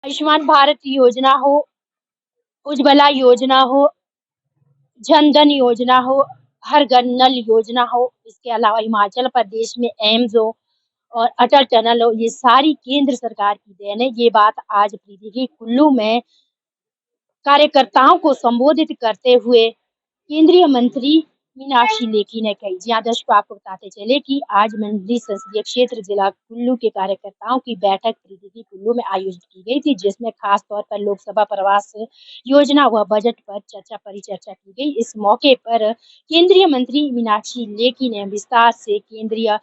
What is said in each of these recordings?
आयुष्मान भारत योजना हो, उज्ज्वला योजना हो, जन धन योजना हो, हर घर नल योजना हो, इसके अलावा हिमाचल प्रदेश में एम्स हो और अटल टनल हो, ये सारी केंद्र सरकार की देन है। ये बात आज प्रीति की कुल्लू में कार्यकर्ताओं को संबोधित करते हुए केंद्रीय मंत्री मीनाक्षी लेखी ने कही। जी हाँ, दर्शकों आपको बताते चले कि आज मंडी संसदीय क्षेत्र जिला कुल्लू के कार्यकर्ताओं की बैठक प्रीति की कुल्लू में आयोजित की गई थी, जिसमें खास तौर पर लोकसभा प्रवास योजना व बजट पर परिचर्चा की गई। इस मौके पर केंद्रीय मंत्री मीनाक्षी लेखी ने विस्तार से केंद्रीय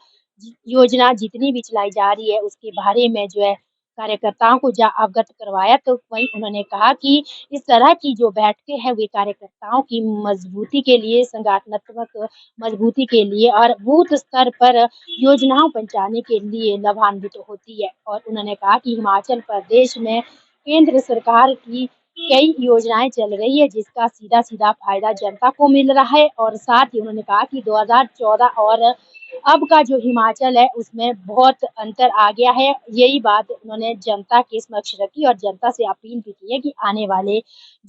योजना जितनी भी चलाई जा रही है उसके बारे में जो है कार्यकर्ताओं को जहाँ अवगत करवाया, तो वहीं उन्होंने कहा कि इस तरह की जो बैठकें हैं वे कार्यकर्ताओं की मजबूती के लिए, संगठनात्मक मजबूती के लिए और बूथ स्तर पर योजनाओं पहुंचाने के लिए लाभान्वित होती है। और उन्होंने कहा कि हिमाचल प्रदेश में केंद्र सरकार की कई योजनाएं चल रही है, जिसका सीधा सीधा फायदा जनता को मिल रहा है। और साथ ही उन्होंने कहा कि 2014 और अब का जो हिमाचल है उसमें बहुत अंतर आ गया है। यही बात उन्होंने जनता के समक्ष रखी और जनता से अपील भी की है कि आने वाले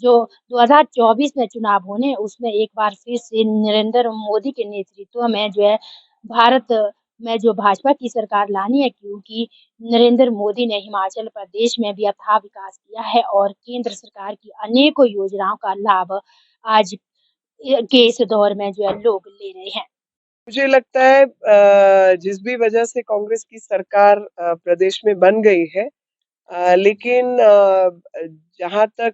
जो 2024 में चुनाव होने हैं, उसमें एक बार फिर से नरेंद्र मोदी के नेतृत्व में जो है भारत में जो भाजपा की सरकार लानी है, क्योंकि नरेंद्र मोदी ने हिमाचल प्रदेश में भी अथाह विकास किया है और केंद्र सरकार की अनेकों योजनाओं का लाभ आज के इस दौर में जो है लोग ले रहे हैं। मुझे लगता है जिस भी वजह से कांग्रेस की सरकार प्रदेश में बन गई है, लेकिन जहां तक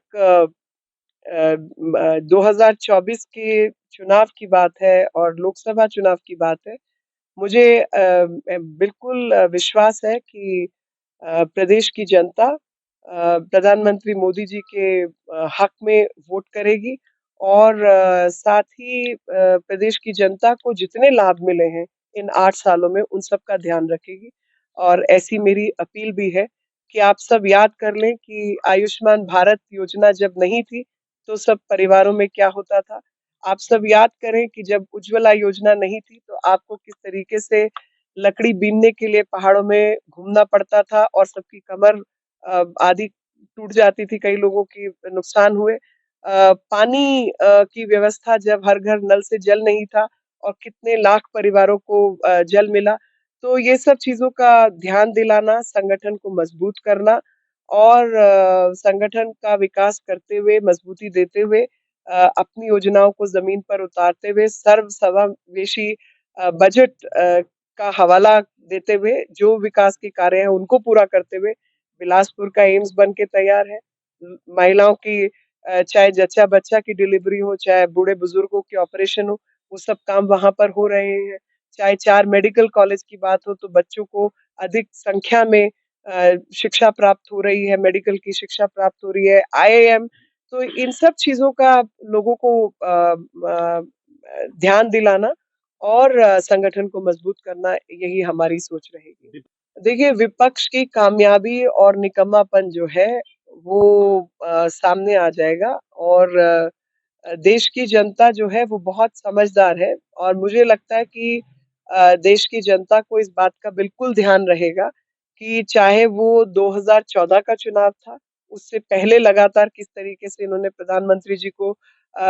2024 के चुनाव की बात है और लोकसभा चुनाव की बात है, मुझे बिल्कुल विश्वास है कि प्रदेश की जनता प्रधानमंत्री मोदी जी के हक में वोट करेगी और साथ ही प्रदेश की जनता को जितने लाभ मिले हैं इन 8 सालों में उन सब का ध्यान रखेगी। और ऐसी मेरी अपील भी है कि आप सब याद कर लें कि आयुष्मान भारत योजना जब नहीं थी तो सब परिवारों में क्या होता था। आप सब याद करें कि जब उज्ज्वला योजना नहीं थी तो आपको किस तरीके से लकड़ी बीनने के लिए पहाड़ों में घूमना पड़ता था और सबकी कमर आदि टूट जाती थी, कई लोगों की नुकसान हुए। पानी की व्यवस्था जब हर घर नल से जल नहीं था और कितने लाख परिवारों को जल मिला। तो ये सब चीज़ों का ध्यान दिलाना, संगठन को मजबूत करना और संगठन का विकास करते हुए, मजबूती देते हुए अपनी योजनाओं को ज़मीन पर उतारते हुए सर्वसमावेशी बजट का हवाला देते हुए जो विकास के कार्य हैं उनको पूरा करते हुए बिलासपुर का एम्स बन के तैयार है। महिलाओं की चाहे जच्चा बच्चा की डिलीवरी हो, चाहे बूढ़े बुजुर्गों के ऑपरेशन हो, वो सब काम वहां पर हो रहे हैं। चाहे 4 मेडिकल कॉलेज की बात हो तो बच्चों को अधिक संख्या में शिक्षा प्राप्त हो रही है, मेडिकल की शिक्षा प्राप्त हो रही है, आईआईएम। तो इन सब चीजों का लोगों को ध्यान दिलाना और संगठन को मजबूत करना, यही हमारी सोच रहेगी। देखिए, विपक्ष की कामयाबी और निकम्मापन जो है वो सामने आ जाएगा और देश की जनता जो है वो बहुत समझदार है और मुझे लगता है कि देश की जनता को इस बात का बिल्कुल ध्यान रहेगा कि चाहे वो 2014 का चुनाव था, उससे पहले लगातार किस तरीके से इन्होंने प्रधानमंत्री जी को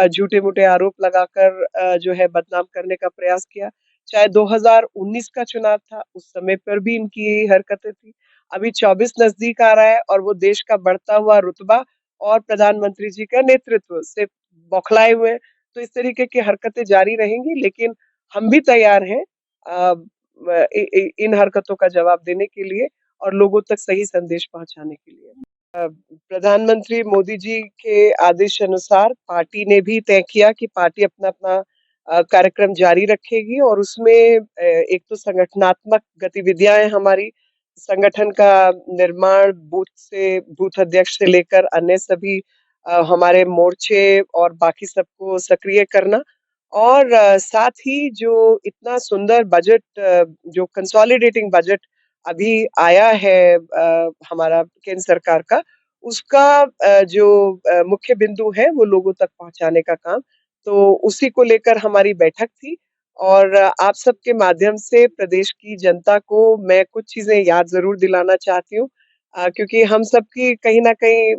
झूठे-मूठे आरोप लगाकर जो है बदनाम करने का प्रयास किया। चाहे 2019 का चुनाव था, उस समय पर भी इनकी यही हरकतें थी। अभी 24 नजदीक आ रहा है और वो देश का बढ़ता हुआ रुतबा और प्रधानमंत्री जी का नेतृत्व से बौखलाए हुए हैं। तो इस तरीके की हरकतें जारी रहेंगी, लेकिन हम भी तैयार हैं इन हरकतों का जवाब देने के लिए और लोगों तक सही संदेश पहुंचाने के लिए। प्रधानमंत्री मोदी जी के आदेश अनुसार पार्टी ने भी तय किया कि पार्टी अपना अपना कार्यक्रम जारी रखेगी और उसमें एक तो संगठनात्मक गतिविधियां हैं हमारी, संगठन का निर्माण बूथ अध्यक्ष से लेकर अन्य सभी हमारे मोर्चे और बाकी सबको सक्रिय करना और साथ ही जो इतना सुंदर बजट जो कंसोलिडेटिंग बजट अभी आया है हमारा केंद्र सरकार का, उसका जो मुख्य बिंदु है वो लोगों तक पहुंचाने का काम। तो उसी को लेकर हमारी बैठक थी और आप सबके माध्यम से प्रदेश की जनता को मैं कुछ चीजें याद जरूर दिलाना चाहती हूँ। क्योंकि हम सबकी कहीं न कहीं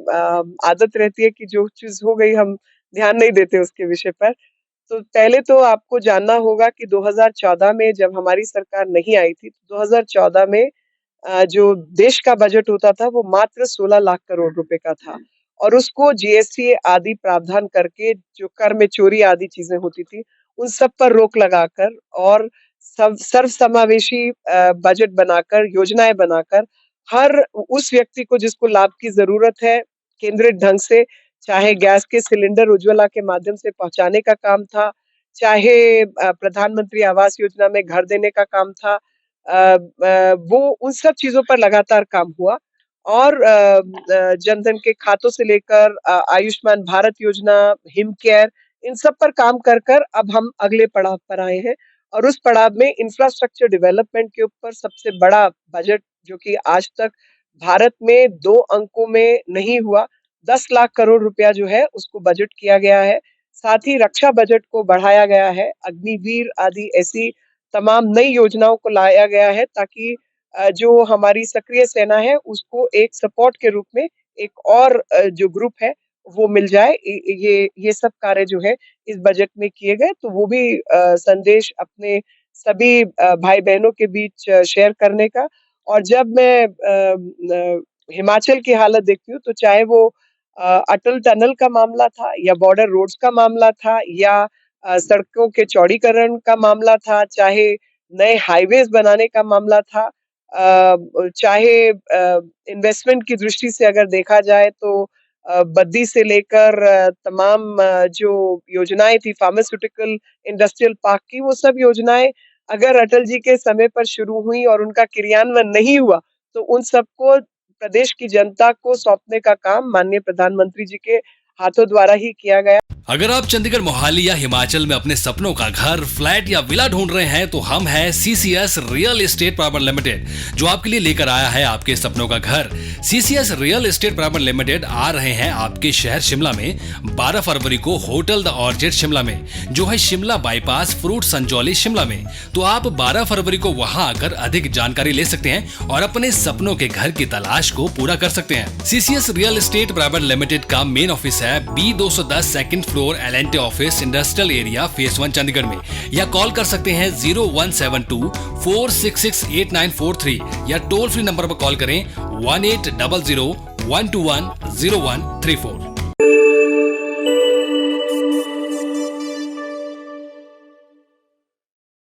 आदत रहती है कि जो चीज़ हो गई हम ध्यान नहीं देते उसके विषय पर। तो पहले तो आपको जानना होगा कि 2014 में जब हमारी सरकार नहीं आई थी, तो 2014 में जो देश का बजट होता था वो मात्र 16 लाख करोड़ रुपए का था और उसको जीएसटी आदि प्रावधान करके जो कर में चोरी आदि चीजें होती थी उन सब पर रोक लगाकर और सब सर्वसमावेशी बजट बनाकर योजनाएं बनाकर हर उस व्यक्ति को जिसको लाभ की जरूरत है केंद्रित ढंग से चाहे गैस के सिलेंडर उज्ज्वला के माध्यम से पहुंचाने का काम था चाहे प्रधानमंत्री आवास योजना में घर देने का काम था वो उन सब चीज़ों पर लगातार काम हुआ और जनधन के खातों से लेकर आयुष्मान भारत योजना, हिम केयर इन सब पर काम कर कर अब हम अगले पड़ाव पर आए हैं और उस पड़ाव में इंफ्रास्ट्रक्चर डेवलपमेंट के ऊपर सबसे बड़ा बजट जो कि आज तक भारत में 2 अंकों में नहीं हुआ, 10 लाख करोड़ रुपया जो है उसको बजट किया गया है। साथ ही रक्षा बजट को बढ़ाया गया है, अग्निवीर आदि ऐसी तमाम नई योजनाओं को लाया गया है ताकि जो हमारी सक्रिय सेना है उसको एक सपोर्ट के रूप में एक और जो ग्रुप है वो मिल जाए ये सब कार्य जो है इस बजट में किए गए तो वो भी संदेश अपने सभी भाई बहनों के बीच शेयर करने का और जब मैं हिमाचल की हालत देखती हूँ तो चाहे वो अटल टनल का मामला था या बॉर्डर रोड्स का मामला था या सड़कों के चौड़ीकरण का मामला था, चाहे नए हाईवेज बनाने का मामला था, चाहे इन्वेस्टमेंट की दृष्टि से अगर देखा जाए तो बद्दी से लेकर तमाम जो योजनाएं थी फार्मास्यूटिकल इंडस्ट्रियल पार्क की वो सब योजनाएं अगर अटल जी के समय पर शुरू हुई और उनका क्रियान्वयन नहीं हुआ तो उन सबको प्रदेश की जनता को सौंपने का काम माननीय प्रधानमंत्री जी के हाथों द्वारा ही किया गया। अगर आप चंडीगढ़, मोहाली या हिमाचल में अपने सपनों का घर, फ्लैट या विला ढूंढ रहे हैं तो हम हैं CCS real estate private limited, जो आपके लिए लेकर आया है आपके सपनों का घर। CCS real estate private limited आ रहे हैं आपके शहर शिमला में 12 फरवरी को होटल द ऑर्चिड शिमला में, जो है शिमला बाईपास फ्रूट संजौली शिमला में। तो आप 12 फरवरी को वहां आकर अधिक जानकारी ले सकते हैं और अपने सपनों के घर की तलाश को पूरा कर सकते हैं। CCS real estate private limited का मेन ऑफिस है B210 second floor L&T office industrial area phase 1 Chandigarh में, या कॉल कर सकते हैं 0172-466-8943 या टोल फ्री नंबर पर कॉल करें 1800-121-0134।